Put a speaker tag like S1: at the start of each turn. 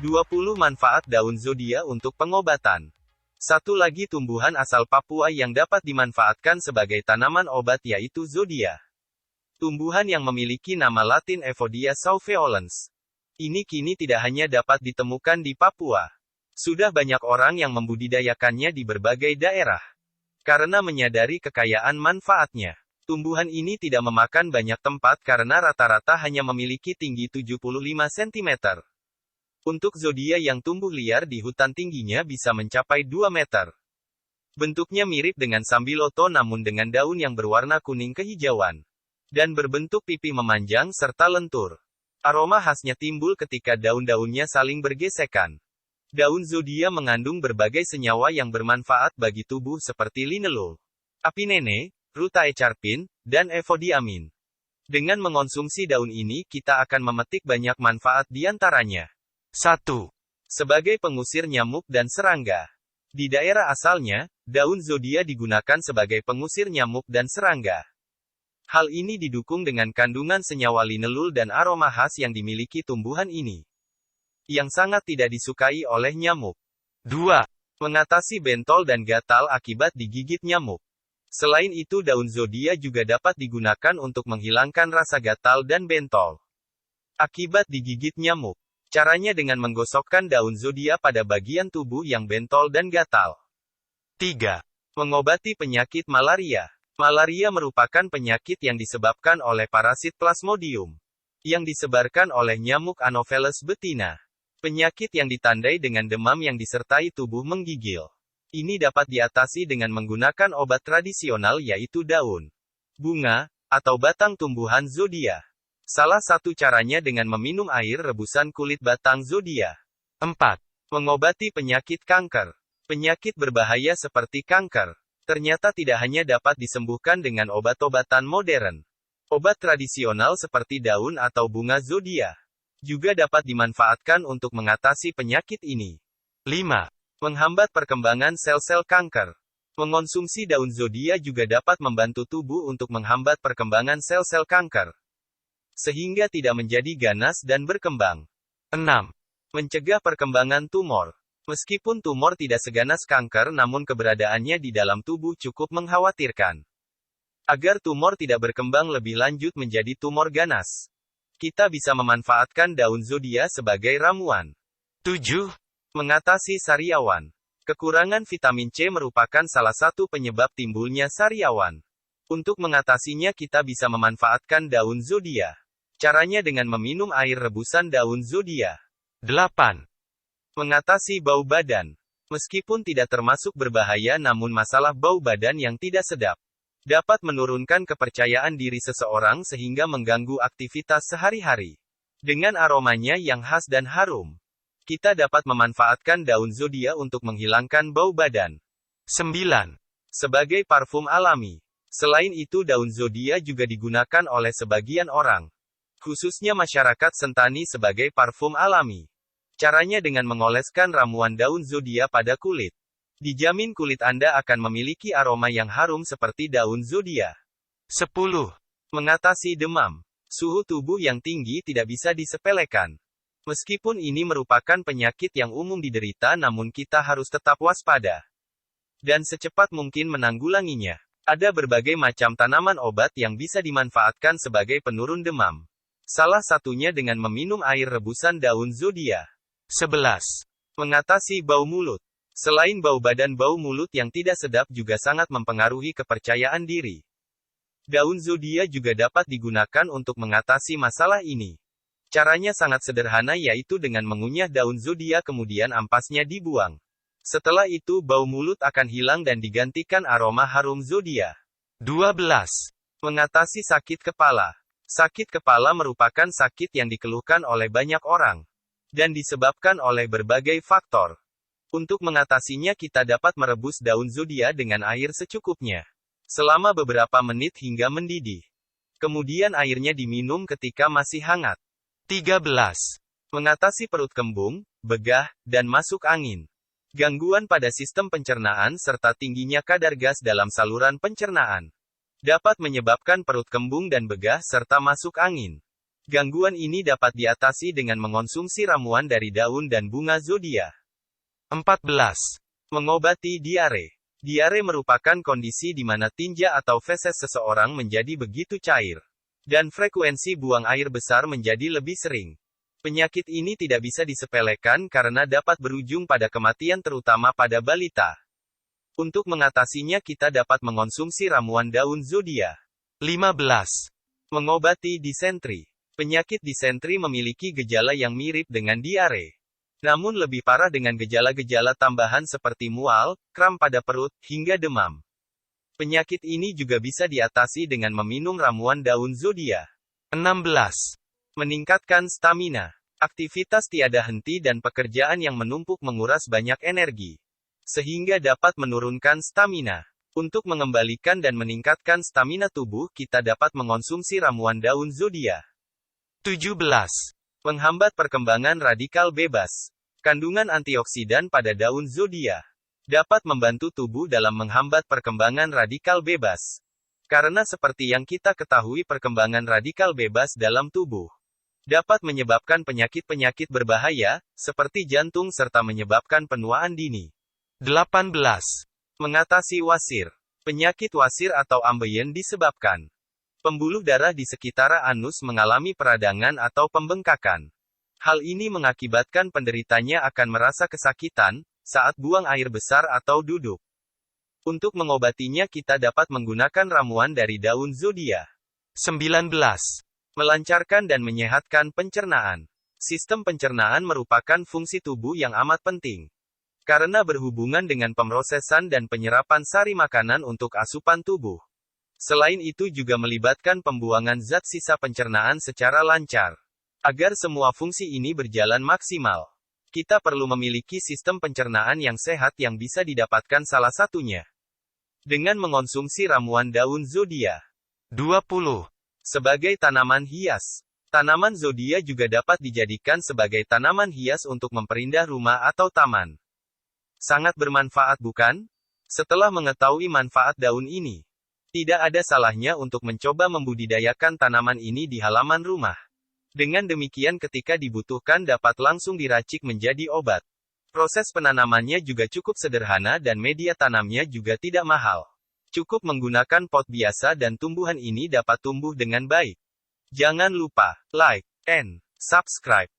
S1: 20 manfaat daun zodia untuk pengobatan. Satu lagi tumbuhan asal Papua yang dapat dimanfaatkan sebagai tanaman obat yaitu zodia. Tumbuhan yang memiliki nama latin Evodia sauveolens. Ini kini tidak hanya dapat ditemukan di Papua. Sudah banyak orang yang membudidayakannya di berbagai daerah. Karena menyadari kekayaan manfaatnya. Tumbuhan ini tidak memakan banyak tempat karena rata-rata hanya memiliki tinggi 75 cm. Untuk zodia yang tumbuh liar di hutan tingginya bisa mencapai 2 meter. Bentuknya mirip dengan sambiloto namun dengan daun yang berwarna kuning kehijauan. Dan berbentuk pipi memanjang serta lentur. Aroma khasnya timbul ketika daun-daunnya saling bergesekan. Daun zodia mengandung berbagai senyawa yang bermanfaat bagi tubuh seperti linelol, apinene, rutaecarpin, dan evodiamin. Dengan mengonsumsi daun ini kita akan memetik banyak manfaat di antaranya. 1. Sebagai pengusir nyamuk dan serangga. Di daerah asalnya, daun zodia digunakan sebagai pengusir nyamuk dan serangga. Hal ini didukung dengan kandungan senyawa linelol dan aroma khas yang dimiliki tumbuhan ini. Yang sangat tidak disukai oleh nyamuk. 2. Mengatasi bentol dan gatal akibat digigit nyamuk. Selain itu daun zodia juga dapat digunakan untuk menghilangkan rasa gatal dan bentol akibat digigit nyamuk. Caranya dengan menggosokkan daun zodia pada bagian tubuh yang bentol dan gatal. 3. Mengobati penyakit malaria. Malaria merupakan penyakit yang disebabkan oleh parasit Plasmodium, yang disebarkan oleh nyamuk Anopheles betina. Penyakit yang ditandai dengan demam yang disertai tubuh menggigil. Ini dapat diatasi dengan menggunakan obat tradisional yaitu daun, bunga, atau batang tumbuhan zodia. Salah satu caranya dengan meminum air rebusan kulit batang zodia. 4. Mengobati penyakit kanker. Penyakit berbahaya seperti kanker ternyata tidak hanya dapat disembuhkan dengan obat-obatan modern. Obat tradisional seperti daun atau bunga zodia juga dapat dimanfaatkan untuk mengatasi penyakit ini. 5. Menghambat perkembangan sel-sel kanker. Mengonsumsi daun zodia juga dapat membantu tubuh untuk menghambat perkembangan sel-sel kanker, sehingga tidak menjadi ganas dan berkembang. 6. Mencegah perkembangan tumor. Meskipun tumor tidak seganas kanker namun keberadaannya di dalam tubuh cukup mengkhawatirkan. Agar tumor tidak berkembang lebih lanjut menjadi tumor ganas, kita bisa memanfaatkan daun zodia sebagai ramuan. 7. Mengatasi sariawan. Kekurangan vitamin C merupakan salah satu penyebab timbulnya sariawan. Untuk mengatasinya kita bisa memanfaatkan daun zodia. Caranya dengan meminum air rebusan daun zodia. 8. Mengatasi bau badan. Meskipun tidak termasuk berbahaya namun masalah bau badan yang tidak sedap dapat menurunkan kepercayaan diri seseorang sehingga mengganggu aktivitas sehari-hari. Dengan aromanya yang khas dan harum, kita dapat memanfaatkan daun zodia untuk menghilangkan bau badan. 9. Sebagai parfum alami. Selain itu daun zodia juga digunakan oleh sebagian orang, khususnya masyarakat Sentani sebagai parfum alami. Caranya dengan mengoleskan ramuan daun zodia pada kulit. Dijamin kulit Anda akan memiliki aroma yang harum seperti daun zodia. 10. Mengatasi demam. Suhu tubuh yang tinggi tidak bisa disepelekan. Meskipun ini merupakan penyakit yang umum diderita namun kita harus tetap waspada dan secepat mungkin menanggulanginya. Ada berbagai macam tanaman obat yang bisa dimanfaatkan sebagai penurun demam. Salah satunya dengan meminum air rebusan daun zodia. 11. Mengatasi bau mulut. Selain bau badan, bau mulut yang tidak sedap juga sangat mempengaruhi kepercayaan diri. Daun zodia juga dapat digunakan untuk mengatasi masalah ini. Caranya sangat sederhana yaitu dengan mengunyah daun zodia kemudian ampasnya dibuang. Setelah itu bau mulut akan hilang dan digantikan aroma harum zodia. 12. Mengatasi sakit kepala. Sakit kepala merupakan sakit yang dikeluhkan oleh banyak orang dan disebabkan oleh berbagai faktor. Untuk mengatasinya kita dapat merebus daun zodia dengan air secukupnya selama beberapa menit hingga mendidih. Kemudian airnya diminum ketika masih hangat. 13. Mengatasi perut kembung, begah, dan masuk angin. Gangguan pada sistem pencernaan serta tingginya kadar gas dalam saluran pencernaan dapat menyebabkan perut kembung dan begah serta masuk angin. Gangguan ini dapat diatasi dengan mengonsumsi ramuan dari daun dan bunga zodia. 14. Mengobati diare. Diare merupakan kondisi di mana tinja atau feses seseorang menjadi begitu cair, dan frekuensi buang air besar menjadi lebih sering. Penyakit ini tidak bisa disepelekan karena dapat berujung pada kematian terutama pada balita. Untuk mengatasinya kita dapat mengonsumsi ramuan daun zodia. 15. Mengobati disentri. Penyakit disentri memiliki gejala yang mirip dengan diare, namun lebih parah dengan gejala-gejala tambahan seperti mual, kram pada perut, hingga demam. Penyakit ini juga bisa diatasi dengan meminum ramuan daun zodia. 16. Meningkatkan stamina. Aktivitas tiada henti dan pekerjaan yang menumpuk menguras banyak energi, sehingga dapat menurunkan stamina. Untuk mengembalikan dan meningkatkan stamina tubuh, kita dapat mengonsumsi ramuan daun zodia. 17. Menghambat perkembangan radikal bebas. Kandungan antioksidan pada daun zodia dapat membantu tubuh dalam menghambat perkembangan radikal bebas. Karena seperti yang kita ketahui, perkembangan radikal bebas dalam tubuh dapat menyebabkan penyakit-penyakit berbahaya, seperti jantung serta menyebabkan penuaan dini. 18. Mengatasi wasir. Penyakit wasir atau ambeien disebabkan pembuluh darah di sekitar anus mengalami peradangan atau pembengkakan. Hal ini mengakibatkan penderitanya akan merasa kesakitan saat buang air besar atau duduk. Untuk mengobatinya kita dapat menggunakan ramuan dari daun zodia. 19. Melancarkan dan menyehatkan pencernaan. Sistem pencernaan merupakan fungsi tubuh yang amat penting, karena berhubungan dengan pemrosesan dan penyerapan sari makanan untuk asupan tubuh. Selain itu juga melibatkan pembuangan zat sisa pencernaan secara lancar. Agar semua fungsi ini berjalan maksimal, kita perlu memiliki sistem pencernaan yang sehat yang bisa didapatkan salah satunya dengan mengonsumsi ramuan daun zodia. 20. Sebagai tanaman hias. Tanaman zodia juga dapat dijadikan sebagai tanaman hias untuk memperindah rumah atau taman. Sangat bermanfaat bukan? Setelah mengetahui manfaat daun ini, tidak ada salahnya untuk mencoba membudidayakan tanaman ini di halaman rumah. Dengan demikian ketika dibutuhkan dapat langsung diracik menjadi obat. Proses penanamannya juga cukup sederhana dan media tanamnya juga tidak mahal. Cukup menggunakan pot biasa dan tumbuhan ini dapat tumbuh dengan baik. Jangan lupa like and subscribe.